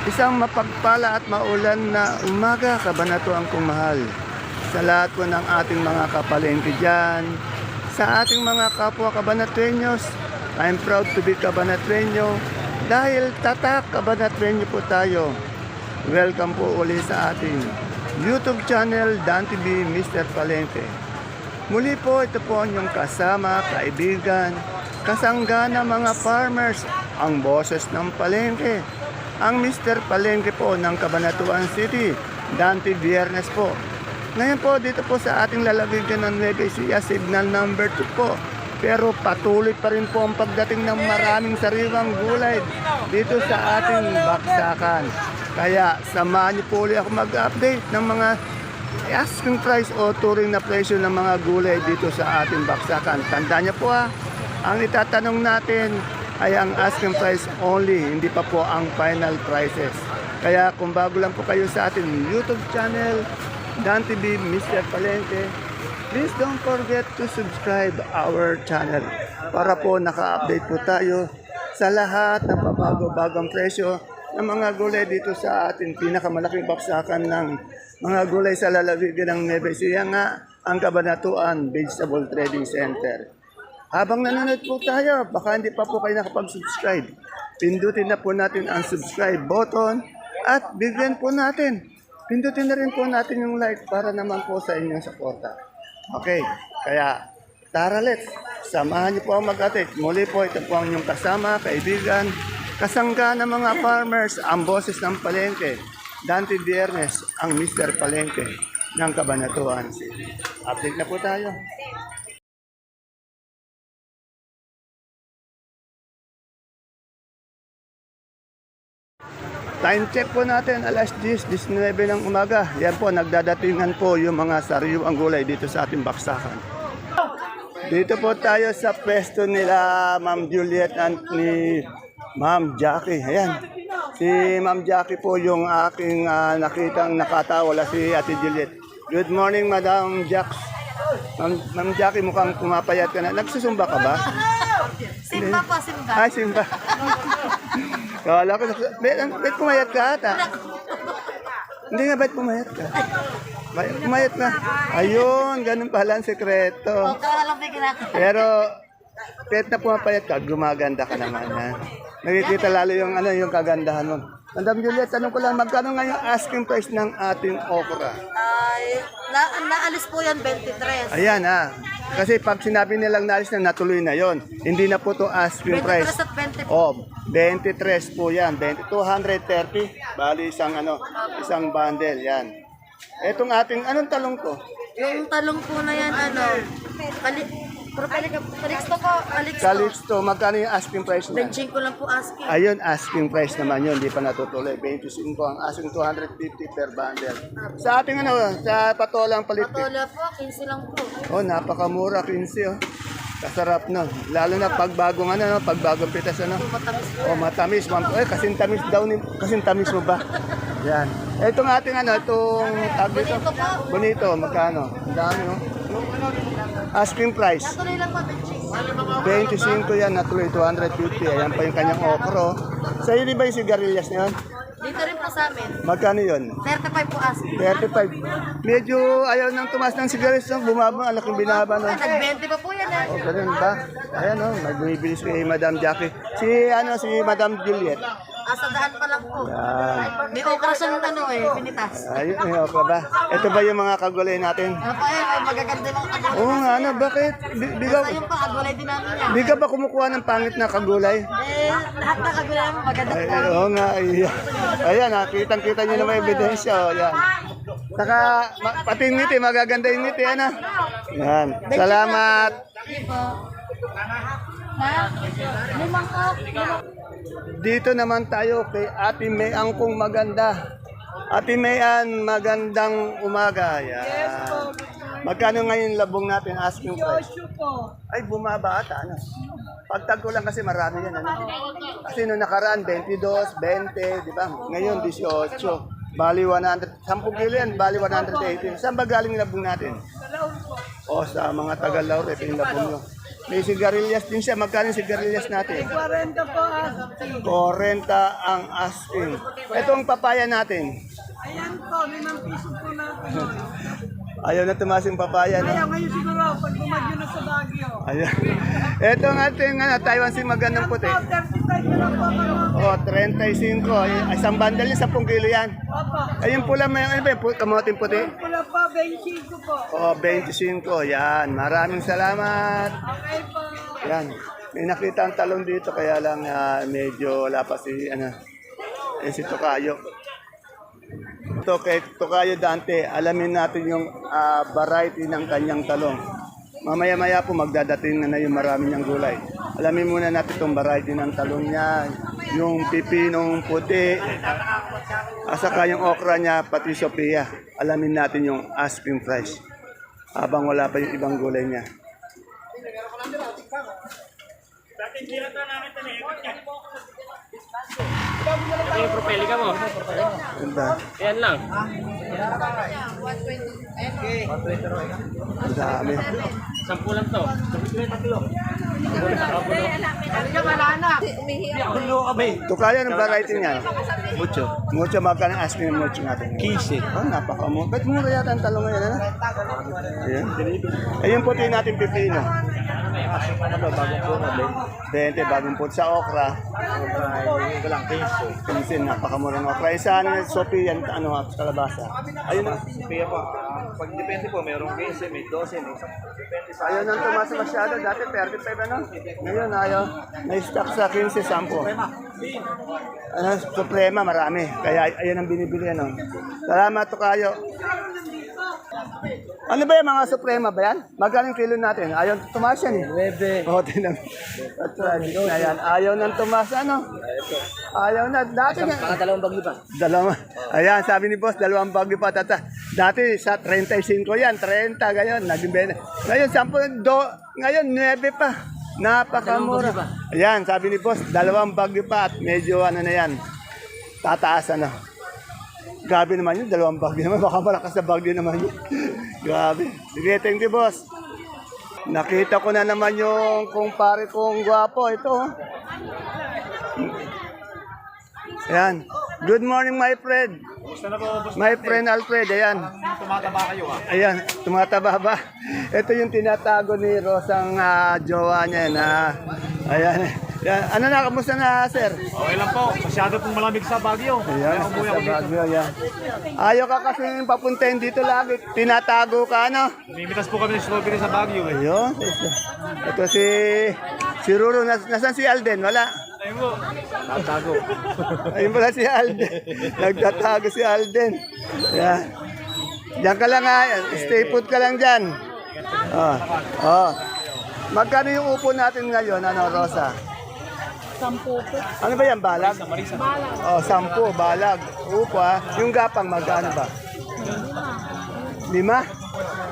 Isang mapagpala at maulan na umaga, kabanatuan kong mahal. Sa lahat po ng ating mga kapalengke dyan, sa ating mga kapwa kabanatuenyos, I'm proud to be kabanatuenyo dahil tatak kabanatuenyo po tayo. Welcome po uli sa ating YouTube channel, Dan TV Mr. Palengke. Muli po, ito po ang inyong kasama, kaibigan, kasanggana mga farmers, ang boses ng palengke. Ang Mr. Palengke po ng Cabanatuan City, Dante Viernes po. Ngayon po, dito po sa ating lalawigan ng Nueva Ecija, signal number 2 po. Pero patuloy pa rin po ang pagdating ng maraming sariwang gulay dito sa ating baksakan. Kaya samahan niyo po ulit ako mag-update ng mga asking price o turing na presyo ng mga gulay dito sa ating baksakan. Tandaan niyo po ang itatanong natin ay ang asking price only, hindi pa po ang final prices. Kaya kung bago lang po kayo sa ating YouTube channel, Dan TV Mr. Palengke, please don't forget to subscribe our channel para po naka-update po tayo sa lahat ng pabago-bagong presyo ng mga gulay dito sa ating pinakamalaking baksakan ng mga gulay sa lalawigan ng Nueva Ecija nga, ang Cabanatuan Vegetable Trading Center. Habang nanonood po tayo, baka hindi pa po kayo nakapag-subscribe. Pindutin na po natin ang subscribe button at bigyan po natin. Pindutin na rin po natin yung like para naman po sa inyong suporta. Okay, kaya tara let's. Samahan niyo po ang mag-atik. Muli po, ito po ang inyong kasama, kaibigan, kasangga ng mga farmers, ang boses ng palengke. Dante Viernes, ang Mr. Palengke ng Cabanatuan City. Update na po tayo. Time check po natin, alas 10:19 ng umaga. Yan po, nagdadatingan po yung mga sariwang gulay dito sa ating baksakan. Dito po tayo sa pwesto nila Ma'am Juliet at ni Ma'am Jackie. Ayan, si Ma'am Jackie po yung aking nakitang nakatawala si Ate Juliet. Good morning, Madam Jax. Ma'am Jackie, mukhang pumapayat ka na. Nagsusumba ka ba? Simba po, simba. Ay, simba. Kala ko, ba't pumayat ka ata? Hindi nga, ba't pumayat ka? Pumayat ka. Ayun, ganun pala ang sekreto. O, kawalang bigla ka. Pero, kahit na pumapayat ka, gumaganda ka naman. Ha? Nakikita lalo yung, yung kagandahan mo. Madam Juliet, tanong ko lang, magkano nga yung asking price ng ating okra? Ay, naalis po yan 23. Ayan Kasi pag sinabi nilang naalis na natuloy na yon, hindi na po to asking 23 price. at 20 po. Oh, 23 po yan. 230. Bali isang bundle yan. Etong ating, anong talong to? Yung talong po na yan, Calixto po, Calixto. Calixto, magkano yung asking price na? Benching ko lang po asking. Ayun, asking price naman yun, hindi pa natutuloy. 25 ang asking 250 per bundle. Sa ating sa patolang palit. Patola po, 15 lang po. Oh, napakamura, 15 oh. Kasarap no. Lalo na pagbagong pagbagong pitas Matamis po. Oh, matamis. Kasing tamis daw kasing tamis mo ba? Yan. Itong ating itong tag dito. Bonito po. Bonito, magkano? Ang dami oh. Asking price. Natuloy lang po, benching. 25 yan, natuloy 250. Ayan pa yung kanyang okro. Sa iyo di ba yung sigarilyas na yun? Dito rin po sa amin. Magkano yun? 35 po asking. 35. Medyo ayaw nang tumas ng sigarilyas, bumaba, ang laking binaba. No? Nag-20 pa po yan. O, ganun ba? Ayan o, magbibilis kay Madam Jackie. Si Madam Juliet. Sa daan pa lang po. Yan. May okra siyang pinitas. Ayun, okay ba? Ito ba yung mga kagulay natin? Ano po may magaganda mga kagulay. Oo nga, bakit? Di ka, Basta yung kagulay din namin yan. di ka ba kumukuha ng pangit na kagulay? Lahat ng kagulay mo maganda Ay, po. oo nga, ayan kitang-kita nyo na may ebidensya. Yan. Saka, pati yung ngiti, magaganda yung ngiti, Yan. Salamat. Limang po. Dito naman tayo kay Ate May Angkong maganda. Ate Mayan, magandang umaga. Yan. Magkano ngayon labong natin asking price? Ay, bumaba ata. Pagtag ko lang kasi marami yan. Kasi nung nakaraan, 22, 20, di ba? Ngayon, 18. Bali 100. 10 kilo yan, bali 180. Saan ba galing yung labong natin? O sa mga taga-Laurel, ito yung Lapunyo. May sigarilyas din siya. Magkano yung sigarilyas natin? 40 po asking. 40 ang asking. Itong papaya natin. Ayan po, 5 piso po natin. Ayaw na tumaas yung papaya, no? Ayaw ngayon siguro, pag bumagyo na sa Baguio. Ayan. Ito ang ating Taiwan Sea magandang puti. 35 na po ako. O, 35. Ay, isang bundle niya, 10 kilo yan. Opo. Ayun pula, may ano ba yung kamoting puti? Pula po, 25 po. O, 25. Yan. Maraming salamat. Okay po. Yan. May nakita ang talong dito, kaya lang medyo wala pa si, si Tokayo. Ito kay Tokayo Dante, alamin natin yung variety ng kanyang talong. Mamaya-maya po magdadating na yung marami niyang gulay. Alamin muna natin itong variety ng talong niya, yung pipinong puti, saka yung okra niya, pati Sophia. Alamin natin yung asking price habang wala pa yung ibang gulay niya. Ito yung propelika mo. Ganda. Yan lang. Ang dami. 10 lang to. Tokayo ng variety niya. Mucho. Mucho, magkano ang asking ng mucho natin? 15. Oh, napakamura. Ba't mura yata ang talong ngayon, ano? Ayan. Ayun puti natin pipino. 20, bagong puti sa okra. Ito lang, 15. Pinsin, napakamura ng okra. Isa Sophie, yan, kalabasa. Ayun na. Kaya po, pag depende po, mayroong 15, may 12, may 10. Depende sa Ayaw nang tumaas masyado. Dati 35, ano? Ngayon, ayaw. May stock sa 15, 10. Suprema, marami. Kaya ayun ang binibili, ano? Salamat, Tokayo. Ano ba yung mga Suprema ba yan? Magkano yung kilo natin? Ayaw tumaas yan eh. 9. O, tinan. Ayan, ayaw nang tumaas, ano? Ayaw na. Dati nga. Mga dalawang bagyo pa. Dalawa. Ayan, sabi ni boss, dalawang bagyo pa. Dati sa 35 yan, 30 ngayon. Naging bene. Ngayon, 10, ngayon 9 pa. Napakamura. Ayan, sabi ni boss, dalawang bagyo pa at medyo ano na yan. Tataas ano. Grabe naman yun, dalawang bagyo naman. Baka malakas na bagyo naman yun. Grabe. Sige, thank you, boss. Nakita ko na naman yung kumpare kong gwapo. Ito, oh. Ayan. Good morning, my friend. Gusto na po, boss. My friend Alfred, ayan. Tumataba kayo ah. Ayan, tumataba ba? Ito yung tinatago ni Rosang jowa niya na ayan. Yan. Ano na, kamusta na, sir? Okay lang po, masyado pong malamig sa Baguio. Ayan, Kaya umuwi sa ako dito. Baguio, ayan. Ayaw ka kasi papuntahin dito lagi. Tinatago ka, ano? Mimitas po kami ng strawberry sa Baguio eh. Ayun. Ito si Ruro. Nasaan si Alden? Wala. Ayun po, tatago. Ayun pala si Alden. Nagtatago si Alden. Yan. Diyan ka lang ha. Stay put ka lang dyan. Oh. Oh. Magkano yung upo natin ngayon, ano, Rosa? 10 po. Ano ba yan, balag? Oh, 10, balag. Upo ha. Yung gapang, magkano ba? 5.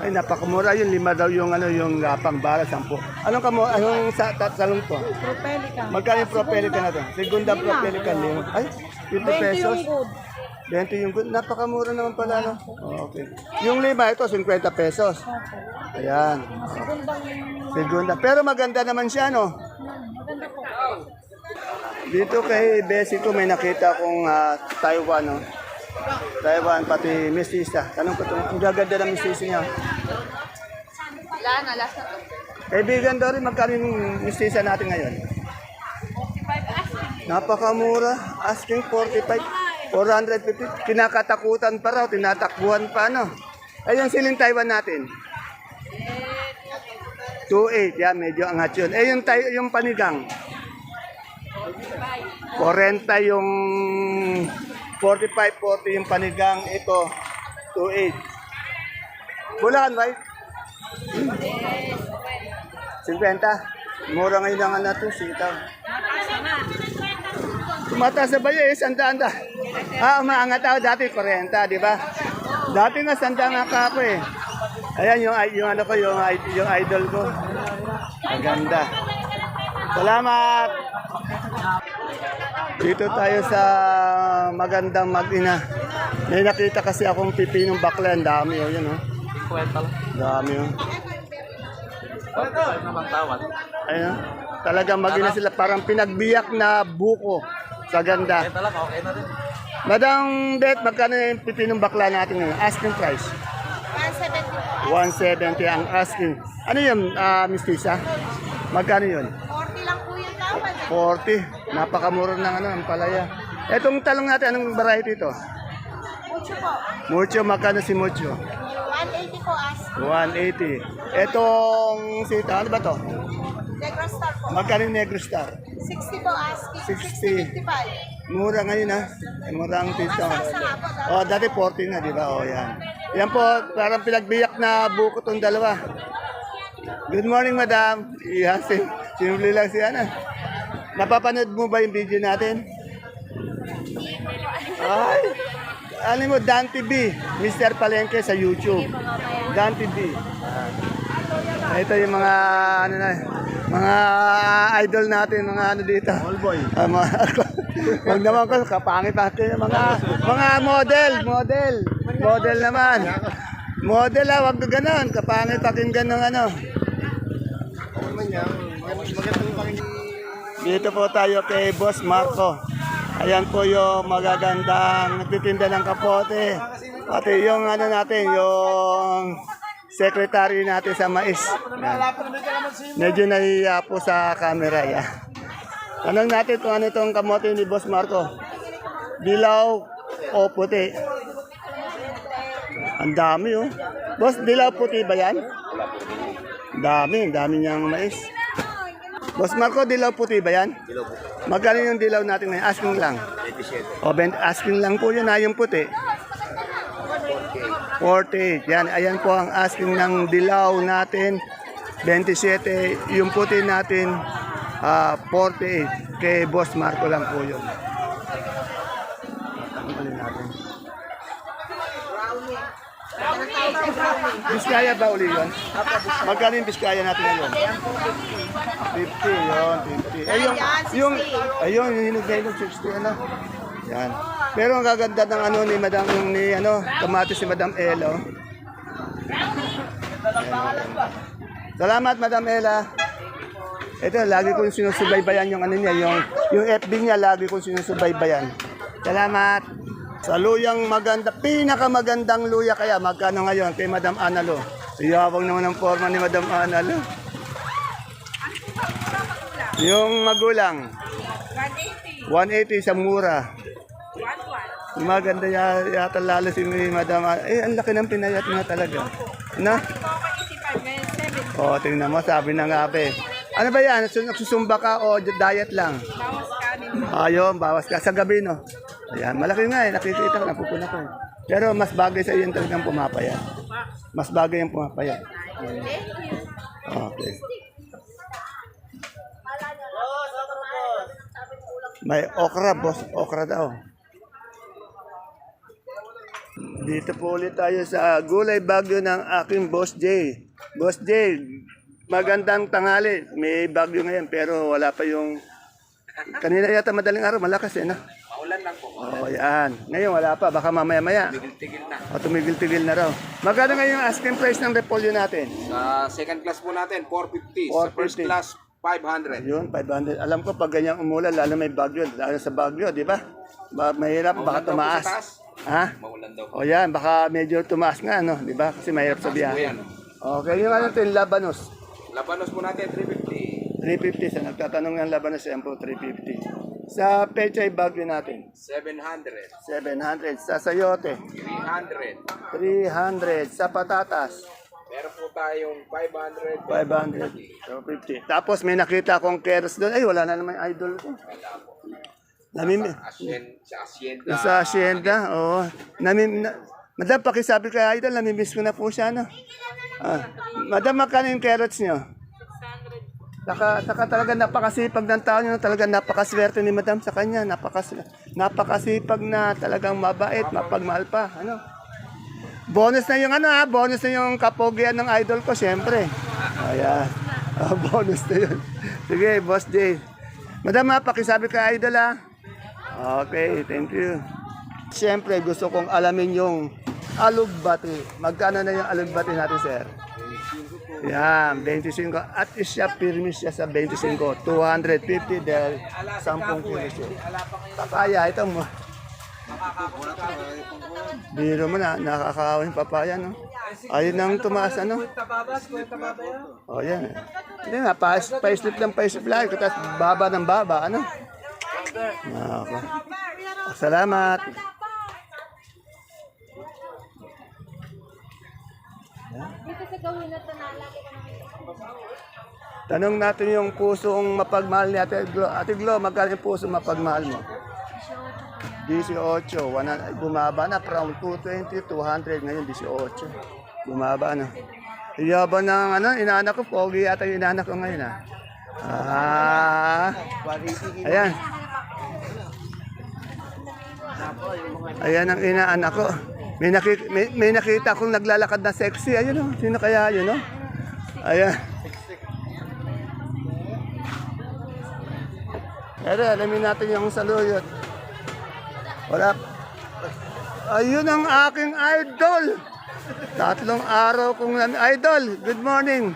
Ay, napakamura yun. 5 daw yung, yung gapang, balag, 10. Anong salong to? Propelica. Magkano yung propelica na to? Segunda propelica, 5. Ay, 50 pesos. 20 yung good. Napakamura naman pala, no? Oh, okay. Yung 5, ito, 50 pesos. Ayan. Segunda. Pero maganda naman siya, no? Maganda po. Dito kay Bessie ko may nakita kong Taiwan, no? Taiwan, pati mistisa. Tanong ko ito, ang gaganda ng mistisa niya. Wala na, last na to. Kaibigan daw rin, magkano yung mistisa natin ngayon? 45 Napakamura. Asking 45. 450. Kinakatakutan pa raw, tinatakbuhan pa, no? Ayun, siling Taiwan natin. 2.8, yan, medyo angat yun. Yung panigang. 40 yung 45, 40 yung panigang. Ito, 2.8. Bulan, right? 50. Mura ngayon lang natin, sitaw. Tumataas sa bayo eh, sanda-anda. Umaangat ako dati, 40, di ba? Dati nga, sanda nga ka ako eh. Ayan, yung idol ko. Maganda. Salamat! Dito tayo sa magandang mag-ina. May nakita kasi akong pipinong bakla. Ang dami, oh, yun, oh. Kwenta lang. Dami, oh. Naman tawad. Ayun. Talagang magina sila parang pinagbiyak na buko. Sa ganda. Ito lang, okay na rin. Madam Bet, magkano yung pipinong bakla natin ngayon? Asking price. 170 po. 170 ang asking. Ano yun, Miss Tisa? Magkano yun? 40 lang po yung tawad. 40. Napakamura ng ang palaya. Etong talong natin, anong variety ito? Mucho po. Mucho, magkano si Mucho? 180 po as. 180. Etong sita, ano ba to? Negro Star po. Magkano yung Negro Star? 60 po as. 60. 60-55. Mura ngayon ha. Mura ang tito. Oh, dati 40 na, di ba? Oh, yan. Yan po, parang pinagbiyak na buko tong dalawa. Good morning, madam. Iya, simple lang si Ana. Napapanood mo ba yung video natin? Ay, ano mo, Dan TV, Mr. Palengke sa YouTube. Dan TV. Ito yung mga, ano na, mga idol natin, mga ano dito. All boy. Huwag naman ko, kapangit natin yung mga model naman. Model wag ka ganon, kapangit pakinggan ng ano. Dito po tayo kay Boss Marco. Ayan po yung magagandang nagtitinda ng kapote. Pati yung ano natin, yung secretary natin sa mais. Yan. Medyo nahiya po sa camera. Yan. Tanong natin kung ano itong kamote ni Boss Marco. Dilaw o puti? Ang dami oh. Boss, dilaw puti ba yan? Dami niyang mais. Boss Marco, dilaw puti ba yan? Dilaw po. Magkano yung dilaw natin ngayon? Asking lang. 27. O, asking lang po yun ha, yung puti. 48. Yan, ayan po ang asking ng dilaw natin. 27. Yung puti natin, 48. Kay Boss Marco lang po yun. Tanggalin natin. Biskaya ba uli yun? Magkano yung biskaya natin ngayon? 50, yun, 50. Yung hinog na hinog, 60, ano? Yan. Pero ang gaganda ng ano ni Madam, ni ano, kamatis si Madam Elo. Salamat, Madam Ella. Ito, lagi kong sinusubaybayan yung ano niya, yung FB niya, lagi kong sinusubaybayan. Salamat. Sa luyang maganda, pinakamagandang luya kaya, magkano ngayon kay Madam Analo? Iyawang naman ang forma ni Madam Analo. Yung magulang, 180 sa mura. Maganda yata lalo si Madam Analo. Ang laki ng pinayat na talaga. Na? Tingnan mo, sabi na nga pe. Ano ba yan? Nagsusumba ka o diet lang? Bawas ka. Ayun, bawas ka. Sa gabi, no? Ayan, malaki nga eh. Nakikita ko, napupuna ko. Pero mas bagay sa iyo yung talagang pumapayat. Mas bagay yung pumapayat. Okay. May okra, boss. Okra daw. Dito po ulit tayo sa Gulay Bagyo ng aking Boss J. Boss J, magandang tanghali. May bagyo ngayon pero wala pa yung... Kanina yata madaling araw, malakas eh, no? Maulan lang po. Oo, yan. Ngayon wala pa, baka mamaya-maya. Tigil-tigil na. O tumigil-tigil na raw. Magkano ngayon yung asking price ng repolyo natin? Sa second class po natin, 450. Sa first 450. class, 500. Ayun, 500. Alam ko pag ganyang umulan, lalo may bagyo, lalo sa bagyo, di ba? Mahirap, baka Maulan daw po tumaas. sa taas. Ha? Maulan daw po. O yan, baka medyo tumaas nga, no? Di ba? Kasi mahirap sa Po biyahe. yan. Okay, yung ano ito, yung Labanos. Labanos po natin, 350. 350. Sa nagtatanong ng Labanos, yan po, 350. Sa Pechay Bagyo natin, 700. 700. Sa Sayote, 300. 300. Sa Patatas, Meron po tayong 500. 500. So, 50. Tapos may nakita akong keros doon. Ay, wala na naman yung idol ko. Sa Hacienda. Sa Hacienda, oo. Madam, pakisabi kay idol, namimiss ko na po siya, no? Madam, magkano yung carrots nyo? 600. Saka talaga napakasipag ng tao nyo, talaga napakaswerte ni Madam sa kanya. Napakasipag na talagang mabait, mapagmahal pa. Ano? Bonus na yung bonus na yung kapogian ng idol ko, siyempre. Ayan. Bonus na yun. Sige, Boss J. Madam, pakisabi kay idol, Okay, thank you. Siyempre, gusto kong alamin yung alugbati. Magkano na yung alugbati natin, sir? Yan, 25. At siya, pirmi siya sa 25. 250 dahil 10 kilo siya. Papaya, ito mo. Biro mo na, nakakawin papaya, no? Ayun ang tumaas, ano? O, yan. Hindi nga, pa-slip lang, pa-slip lang. Tapos baba ng baba, ano? Okay. Salamat. Tanong natin yung pusong mapagmahal ni Ate Glo. Ate Glo, magkano yung pusong mapagmahal mo? 18. Bumaba na from 220, 200. Ngayon, 18. Bumaba na. Iyaba ng ano, inaanak ko. Pogi yata yung inaanak ko ngayon. Ayan. Ayan ang inaanak ko. May nakita akong naglalakad na sexy. Ayun o. Sino kaya yun o? Ayan. Pero alamin natin yung saluyot. Wala. Ayun ang aking idol. 3 araw kong idol. Good morning.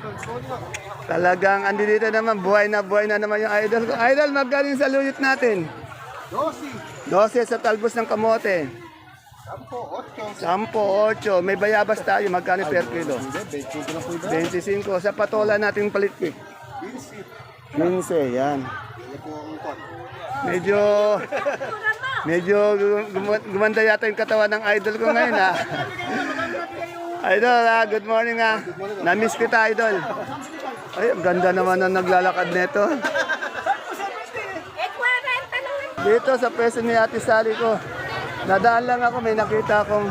Talagang andi dito naman. Buhay na naman yung idol ko. Idol, magkano yung saluyot natin? 12 sa talbos ng kamote. 10, 8. May bayabas tayo. Magkano per kilo? 25. Sa patola nating palitpik. 15, yan. Medyo gumanda yata yung katawan ng idol ko ngayon, ha? Idol, good morning, ha? Na-miss kita, idol. Ay, ang ganda naman ang naglalakad nito. Dito sa pwesto ni Ate Sally ko, nadaan lang ako, may nakita akong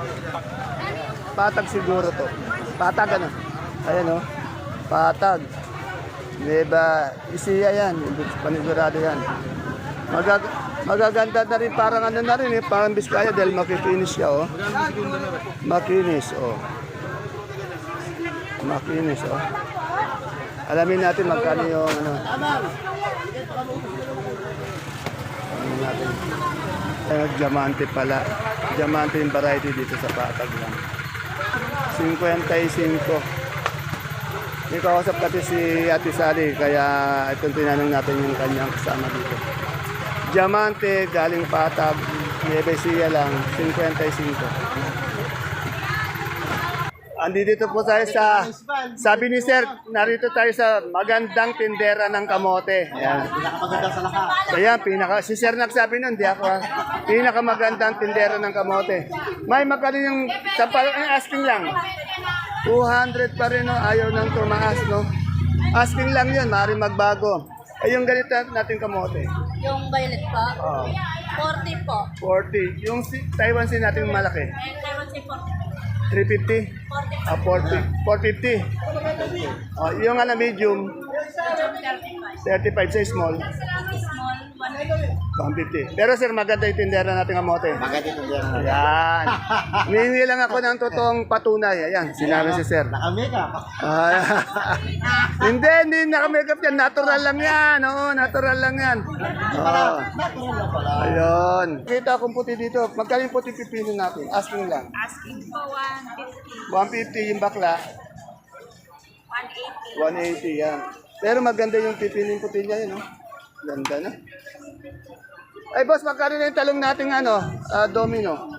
patag siguro to. Patag ano? Ayan o, patag. Diba, isiya yan, panigurado yan. Magaganda na rin, parang ano na rin, parang Biskaya dahil makikinis siya, oh. Makinis, oh. Makinis, oh. Alamin natin magkano yung, ano. Alamin natin. Diamante pala. Diamante yung variety dito sa patag lang. 55. May kausap kasi si Ate Sally, kaya itong tinanong natin yung kanyang kasama dito. Diamante, galing patag, Nueva Ecija lang, 55. Andito po tayo sa, sabi ni Sir, narito tayo sa magandang tindera ng kamote. Ayan. Pinakamaganda sa lahat. Ayan, si Sir nagsabi nun, di ako ha. Pinakamagandang tindera ng kamote. May magkano yung, asking lang. 200 pa rin, no? Ayaw nang tumaas, no? Asking lang yun, maaaring magbago. Ay, yung ganito natin kamote. Yung violet po? Oh, 40 po. 40. Yung Taiwan sin natin malaki. Taiwan si 350? 40. Ah, 450. Oh, yung ano, medium, 35 sa small, Small, 150. 150. Pero sir, maganda yung tindera natin kamote. Maganda ito dyan. Ayan. Humingi lang ako ng totoong patunay. Ayan, sinabi si sir. Naka-makeup. Hindi naka-makeup yan. Natural lang yan. Oo, natural lang yan. Oo. Ayun. Kita akong puti dito. Magkano yung puti pipino natin? Asking lang. Asking po 150 150. yung bakla. 180. 180 yan. Pero maganda yung pipino puti niya yun. No? Ganda na. Ay boss, magkano na yung talong nating ano, domino?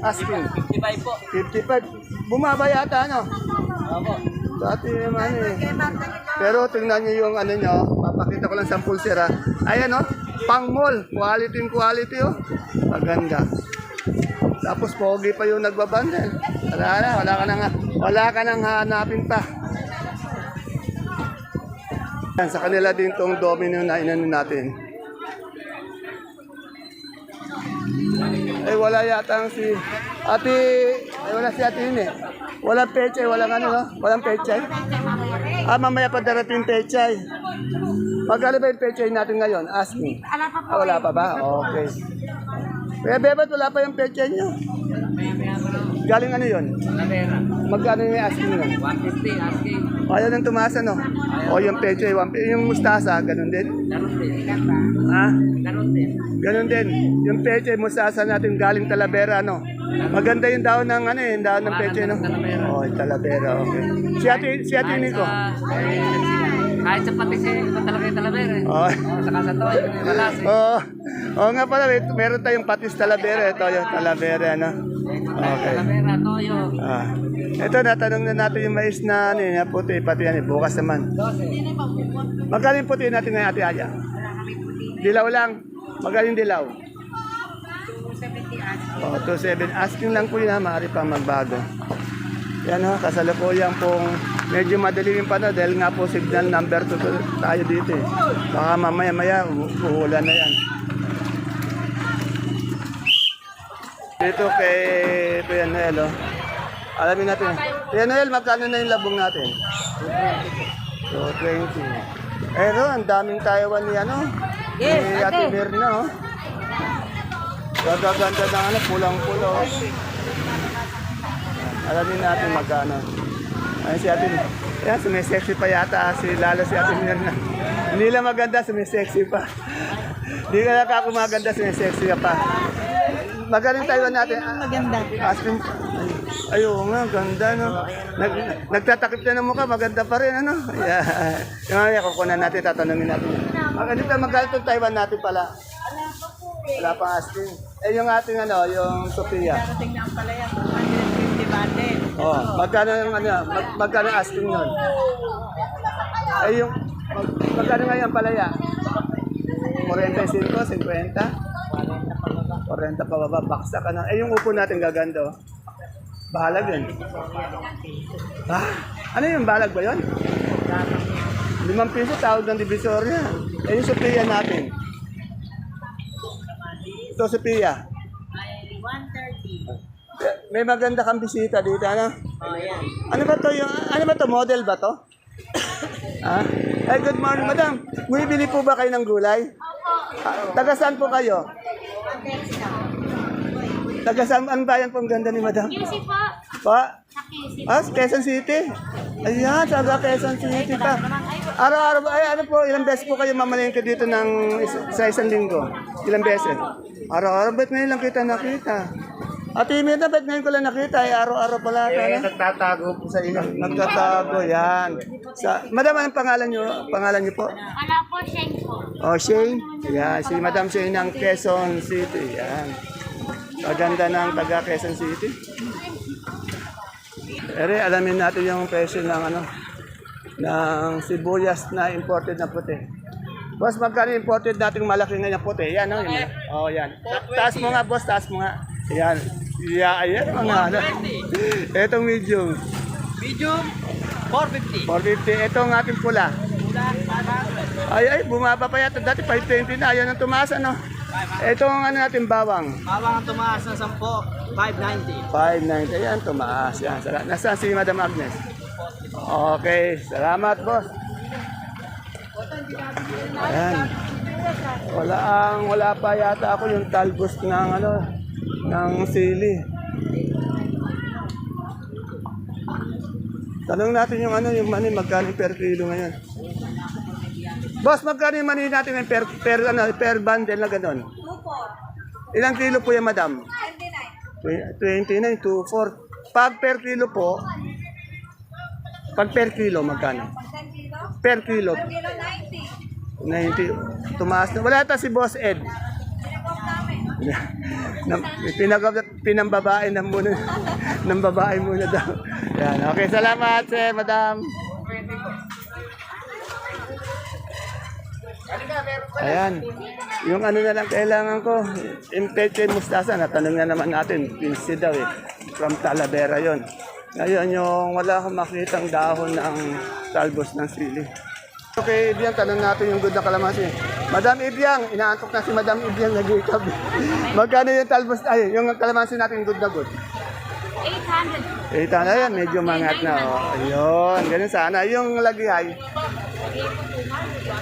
Asking. 55 po. 55. Bumaba yata ano? Opo. Dati naman eh. Pero tingnan niyo yung ano nyo, papakita ko lang sa pulsera. Ayan oh, pang mall. Quality oh. Maganda. Tapos pogi pa yung nagbabandel. Wala ka nang hanapin pa. Yan, sa kanila din tong domino na inano natin. Ay wala yata ang si Ate, ay wala si Ate yun eh. Walang pechay, walang ano no? Walang pechay. Mamaya pa darating pechay. Magkano ba yung pechay natin ngayon? Ask me. Wala pa ba? Okay. Kaya Bebat, wala pa yung pechay nyo. Galing ano yun? Magkano yung asking nyo? 150 asking. Ayaw nang tumasa no? O yung pechay, yung mustasa, ganun din? Ganun din. Ha? Ganun din. Ganun din. Yung pechay, mustasa natin galing Talavera, no? Maganda yung daon ng ano eh, yung daon ng peche, no? Talavera. Oh, Talavera, okay. Si ate Nico. Kahit sa pati iba talaga yung Talavera. Oh. Saka sa toyo, malas. Oo. Oo nga pala, meron tayong patis Talavera. Ito yung Talavera, no? Okay. Talavera, toyo. Ah. Ito, natanong na natin yung mais na ano, yung puti, pati yan, bukas naman. Magkano yung puti natin ngayon, Ate Aya? Dilaw lang. Magkano yung dilaw? 270 asking lang po yun ha, maaari pang magbago. Yan ho, kasalukuyan pong medyo madaling pa na dahil nga po signal number 2 tayo dito eh. Baka mamaya uulan na yan. Dito kay Kuya Noel oh. Alamin natin. Kuya Noel, magkano na yung labong natin? 220. Ang daming Taiwan ni ano? Yes, ni Ate ate. Mirna oh. Gagaganda ng ano, pulang-pulo. Alamin natin magkano. Ay si Ate, yan, sumisexy pa yata lalo si Ate Mirna. Hindi lang maganda, sumisexy pa. Hindi ka lang ako maganda, sumisexy ka pa. Magaling Taiwan natin. Maganda. Asking, ay, oo nga, ganda, no? Nagtatakip na ng mukha, maganda pa rin, ano? Yeah. Yung mga kukunan natin, tatanungin natin. Maganda, magaling itong Taiwan natin pala. Wala pang asking. Eh, yung ating, ano, yung Sophia. Darating na ang palaya, 250 bate. Oh, magkano yung, ano, magkano asking nun? Eh, yung, magkano nga yung palaya? 45, 50? 40 pa baba, baksa ka na. Eh, yung upo natin gaganda, oh. Balag yun. Ha? Ano yung balag ba yun? 5 piso, tawag ng divisorya. Eh, yung Sophia natin. Ito, Sophia. Ay, 130. May maganda kang bisita dito, ano? Oh, yan. Ano ba to? Ano ba to? Model ba to? Ha? Ay, good morning, madam. Bumibili po ba kayo ng gulay? Taga saan po kayo? Taga saan ang bayan po ang ganda ni madam? QC po. Pa? Sa QC. Quezon City. Ayan, taga Quezon City pa. Araw-araw, ay ano po, ilang beses po kayo mamalengke dito sa isang linggo? Ilang beses? Araw-araw, ba't ngayon lang kita nakita? Ate Imita, ba't ngayon ko lang nakita? Ay, araw-araw pala. Nagtatago po sa inyo. Nagtatago, yan. Madam, anong pangalan nyo? Pangalan nyo po? Wala po, Shane po. Oh, Shane. Yan, si Madam Shane ng Quezon City. Yan. Maganda ng taga Quezon City. Ere, alamin natin yung presyo ng ano, ng sibuyas na imported na puti. Boss, magkano imported nating malaki ngayon puti? Yan, no? Oh, yan. Taas mo nga, boss, taas mo nga. Yan. Yeah, ayan mga ano. Itong medium. Medium, 450. 450. Itong ating pula. Ay, bumaba pa yata. Dati 520 na. Ayaw nang tumaas, ano? Itong ano natin, bawang. Bawang ang tumaas ng 10, 590. 590. Ayan, tumaas. Yan. Nasaan si Madam Agnes? Okay. Salamat, boss. Ayan. Wala pa yata ako yung talbos ng ano, ng sili. Tanong natin yung ano, yung mani, magkano per kilo ngayon. Boss, magkano yung mani natin ngayon per bundle na gano'n? 2.4. Ilang kilo po yan, madam? 29. 29, 2.4. Pag per kilo po, pag per kilo, magkano? Per kilo. 90. Tumaas na. Wala ata si Boss Ed. Pinambabae na muna. Ng babae muna daw. Yan. Okay, salamat, madam. Ayan. Yung ano na lang kailangan ko, impeche mustasa, natanong na naman natin, pinsi daw eh. From Talavera yon. Ngayon yung wala akong makitang dahon ng talbos ng sili. Okay, Ibiang, tanong natin yung good na kalamansi. Madam Ibiang, inaantok na si Madam Ibiang nag-ikab. Magkano yung talbos, ay, yung kalamansi natin good na good? 800. 800, ayan, medyo mangat na. Oh. Ayun, ganun sana. Yung lagay,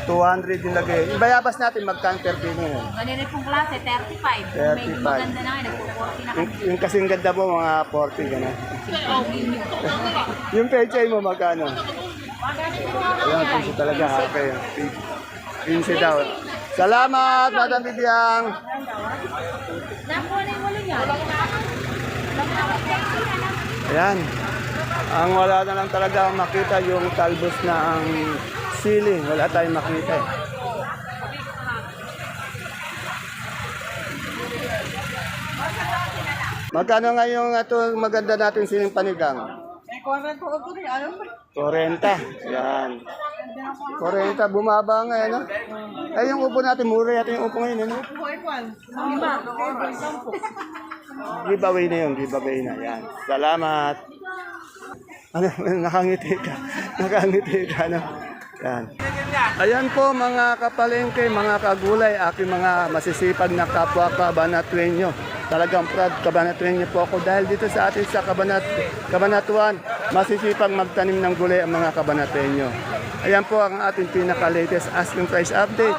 200 yung lagay. Yung bayabas natin, magkano per kilo ngayon? Ganito pong klase, 35. 35. Medyo maganda na ngayon, nagpo-40 na kami. Yung kasing ganda mo, mga 40, gano'n. Yung pechay mo, magkano? Ayan, pinsi talaga, okay. Pinsi daw. Salamat, Madam Bibiang. Nakuha na yung ulo niya. Ayan. Ang wala na lang talaga makita yung talbos na ang sili. Wala tayong makita eh. Magkano nga yung ito maganda natin siling panigang? 40. Yan. 40. Bumaba nga eh, no? Ay, yung upo natin, mura yata yung upo ngayon, ano? Giveaway na yun, giveaway na. Yan. Salamat. Ano, nakangiti ka. Nakangiti ka, no? Yan. Ayan po mga kapalengke, mga kagulay, aking mga masisipag na kapwa kabanatuenyo. Talagang proud kabanatuenyo po ako dahil dito sa atin sa Kabanatuan, masisipag magtanim ng gulay ang mga kabanatuenyo. Ayan po ang ating pinaka-latest asking price update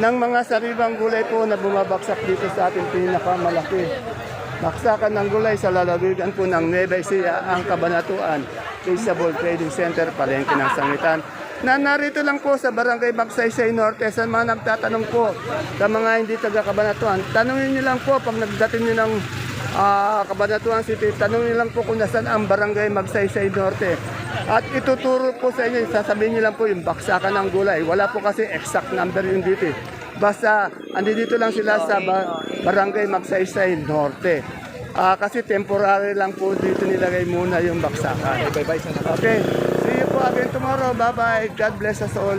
ng mga sariwang gulay po na bumabaksak dito sa ating pinakamalaki. Baksakan ng gulay sa lalawigan po ng Nueva Ecija, ang Kabanatuan, Peaceable Trading Center, Palengke ng Sangitan. Na narito lang po sa Barangay Magsaysay Norte. Sa mga nagtatanong po, sa mga hindi taga-Kabanatuan, tanungin niyo lang po pag nagdating niyo ng Kabanatuan City, tanungin niyo lang po kung nasaan ang Barangay Magsaysay Norte. At ituturo po sa inyo, sasabihin niyo lang po yung baksakan ng gulay. Wala po kasi exact number yung dito. Basta, andito lang sila sa Barangay Magsaysay Norte. Kasi temporary lang po dito nilagay muna yung baksakan. Okay. See you po again tomorrow. Bye-bye. God bless us all.